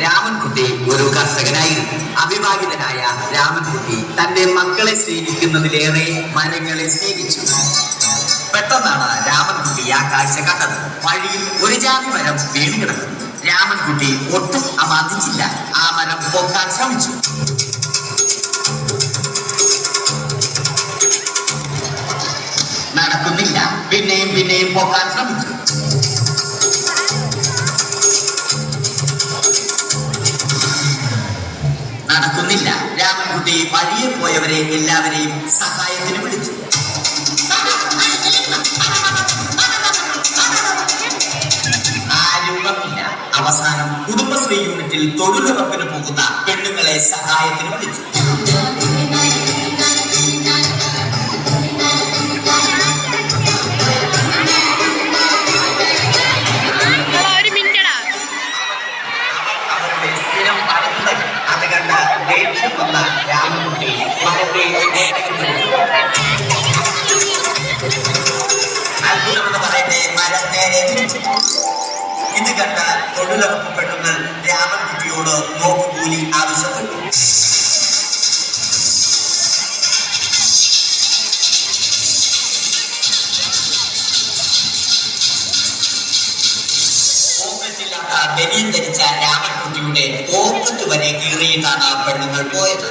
രാമൻകുട്ടി ഒരു കർഷകനായിരുന്നു. അവിവാഹിതനായ രാമൻകുട്ടി തന്റെ മക്കളെ സ്നേഹിക്കുന്നതിലേറെ മരങ്ങളെ സ്നേഹിച്ചു. പെട്ടെന്നാണ് രാമൻകുട്ടി ആ കാഴ്ച കണ്ടത്. വഴിയിൽ ഒരു ജാതി മരം വീണ് കിടക്കുന്നു. രാമൻകുട്ടി ഒട്ടും അമാന്തിച്ചില്ല. ആ മരം പൊക്കാൻ ശ്രമിച്ചു. നടക്കുന്നില്ല. പിന്നെയും പൊക്കാൻ ശ്രമിച്ചു. നടക്കുന്നില്ല. രാമൻകുട്ടി വഴിയെ പോയവരെ എല്ലാവരെയും സഹായത്തിന് വിളിച്ചു. ആരും വന്നില്ല. അവസാനം കുടുംബശ്രീ യൂണിറ്റിൽ തൊഴിലുറപ്പിന് പോകുന്ന പെണ്ണുങ്ങളെ സഹായത്തിന് വിളിച്ചു. രാമൻകുട്ടി അത്ഭുതമെന്ന് പറയട്ടെ, മരം നേരെ തിരിച്ചു. ഇത് കണ്ട തൊഴിലുറപ്പ് പെണ്ണുങ്ങൾ രാമൻകുട്ടിയോട് നോക്കുകൂലി ആവശ്യപ്പെട്ടു. ബനിയൻ ധരിച്ച രാമൻകുട്ടിയുടെ പോക്കറ്റ് വരെ കീറിയിട്ടാണ് പെണ്ണുങ്ങൾ പോയത്.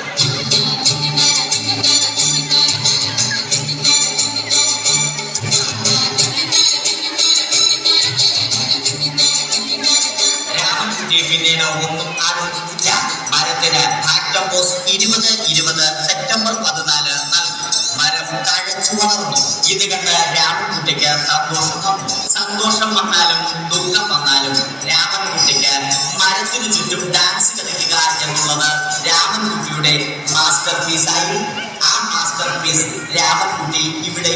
രാമൻകുട്ടി പിന്നീട് ഒന്നും ആലോചിച്ചില്ല. മരത്തിന് ആക്ടം പോസ്റ്റ് 2020 സെപ്റ്റംബർ 14 നൽകി. മരം തഴച്ചു വളർന്നു. ഇത് കണ്ട് രാമൻകുട്ടിക്ക് സന്തോഷം വന്നു. സന്തോഷം വന്നാലും ദുഃഖം വന്നാലും രാമൻകുട്ടിക്ക് മരത്തിനു ചുറ്റും ഡാൻസ് കളിക്കുക എന്നുള്ളത് രാമൻകുട്ടിയുടെ മാസ്റ്റർ പീസ് ആയിരുന്നു. ആ മാസ്റ്റർ പീസ് രാമൻകുട്ടി ഇവിടെ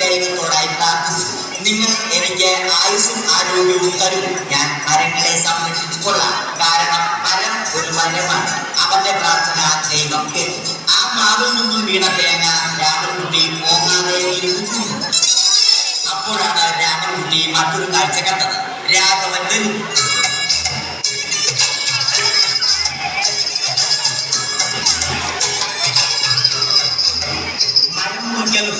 ദൈവത്തോടായി പ്രാർത്ഥിച്ചു. നിങ്ങൾ എനിക്ക് ആയുസ്സും ആരോഗ്യവും തരും. ഞാൻ മരങ്ങളെ സംരക്ഷിച്ചു കൊള്ളാം. കാരണം മരം ഒരു മരമാണ്. അവന്റെ പ്രാർത്ഥന ദൈവം കേട്ടു. ആ മാവിൽ നിന്നും വീണ തേങ്ങ രാമൻകുട്ടി പോകാതെ ഇരുന്നു. അപ്പോഴാണ് രാമൻകുട്ടി മറ്റൊരു കാഴ്ച കണ്ടത്. രാഘവൻ വരുന്നു.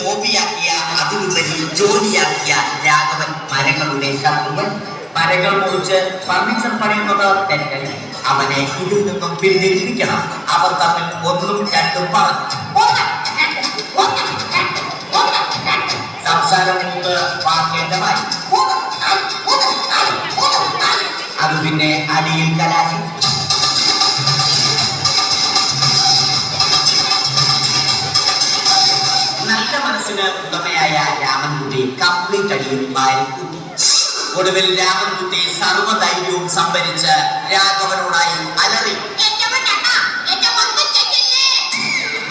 ഹോബിയാക്കിയ അതിലുപരി ജോലിയാക്കിയ രാഘവൻ മരങ്ങളുടെ ശത്രുവൻ. മരങ്ങൾ മുറിച്ച് ഫർണിച്ചർ പണിയുന്നത് തെറ്റല്ല. അവനെ ഇതിൽ നിന്നും പിന്തിരിപ്പിക്കണം. അവർ തമ്മിൽ ഒന്നും രണ്ടും പറഞ്ഞു. സംസാരം കൊണ്ട് വാക്കേണ്ടമായി. അത് പിന്നെ അടിയിൽ കലാശി. നല്ല മനസ്സിന് ഉടമയായ രാമൻകുട്ടി കംപ്ലീറ്റ് അടിയും വാരിക്കൂട്ടി. ഒടുവിൽ രാമൻകുട്ടി സർവ്വധൈര്യവും സംഭരിച്ച് രാഘവനോടായി അലറി.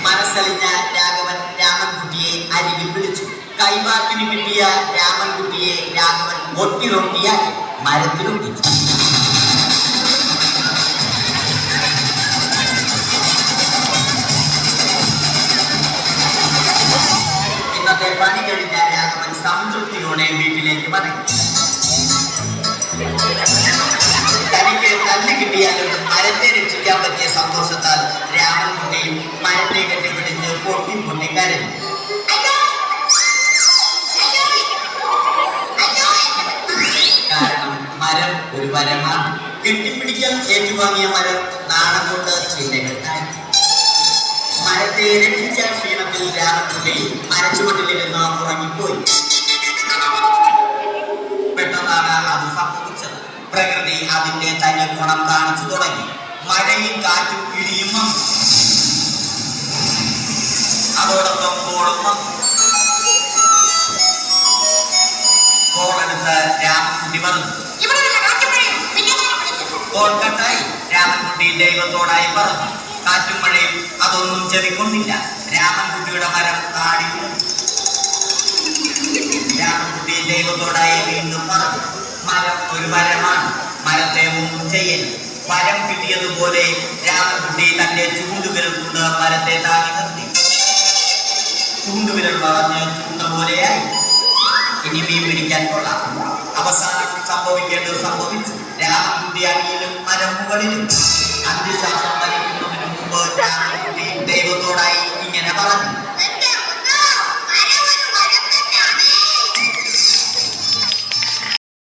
മനസ്സലിഞ്ഞ രാഘവൻ രാമൻകുട്ടിയെ അരികിൽ വിളിച്ചു. കൈവാക്കിന് കിട്ടിയ രാമൻകുട്ടിയെ രാഘവൻ ഒട്ടിറൊട്ടിയായി മരത്തിലൊട്ടിച്ചു. പണി കഴിഞ്ഞ രാഘവൻ സംതൃപ്തിയോടെ വീട്ടിലേക്ക് മടങ്ങി. തനിക്ക് തല്ല് കിട്ടിയാലും മരത്തെ രക്ഷിക്കാൻ പറ്റിയ സന്തോഷത്താൽ രാമൻകുട്ടിയും മരത്തെ കെട്ടിപ്പിടിച്ച് പൊട്ടി കരഞ്ഞു. കാരണം മരം ഒരു മരമാണ്. കെട്ടിപ്പിടിക്കാൻ ഏറ്റുവാങ്ങിയ മരം നാണം കൊണ്ട് ചിന്തകെട്ടായി. മരത്തെ രക്ഷിച്ച ക്ഷീണത്തിൽ രാമൻകുട്ടി മരച്ചുവട്ടിലിരുന്ന് ഉറങ്ങിപ്പോയി. പെട്ടെന്നാണ് അത് സംഭവിച്ചത്. പ്രകൃതി അതിന്റെ തന്നെ ഗുണം കാണിച്ചു തുടങ്ങി. മഴയും കാറ്റും ഇടിയും വന്നു. അതോടൊപ്പം കോളും വന്നു. കോളെടുത്ത് രാമൻകുട്ടി പറഞ്ഞു. കോൾ കട്ടായി. രാമൻകുട്ടി ദൈവത്തോടായി പറഞ്ഞു. കാറ്റും മഴയും അതൊന്നും ചെവിക്കൊണ്ടില്ല. രാമൻകുട്ടിയുടെ മരം താടി രാമൻകുട്ടി ദൈവത്തോടായി വീണ്ടും പറഞ്ഞു, മരം ഒരു മരമാണ്, മരത്തെ ഒന്നും ചെയ്യൽ. മരം കിട്ടിയതുപോലെ രാമൻകുട്ടി തന്റെ ചൂണ്ടുവിരൽ കൊണ്ട് മരത്തെ താങ്ങി നിർത്തി. ചൂണ്ടുവിരൽ വളഞ്ഞ് ചൂണ്ട പോലെയായി. ഇനി മീൻ പിടിക്കാൻ കൊള്ളാം. അവസാനം സംഭവിക്കേണ്ടത് സംഭവിച്ചു. രാമൻകുട്ടി അടിയിലും മരം മുകളിലും. അന്ത്യശ്വാസം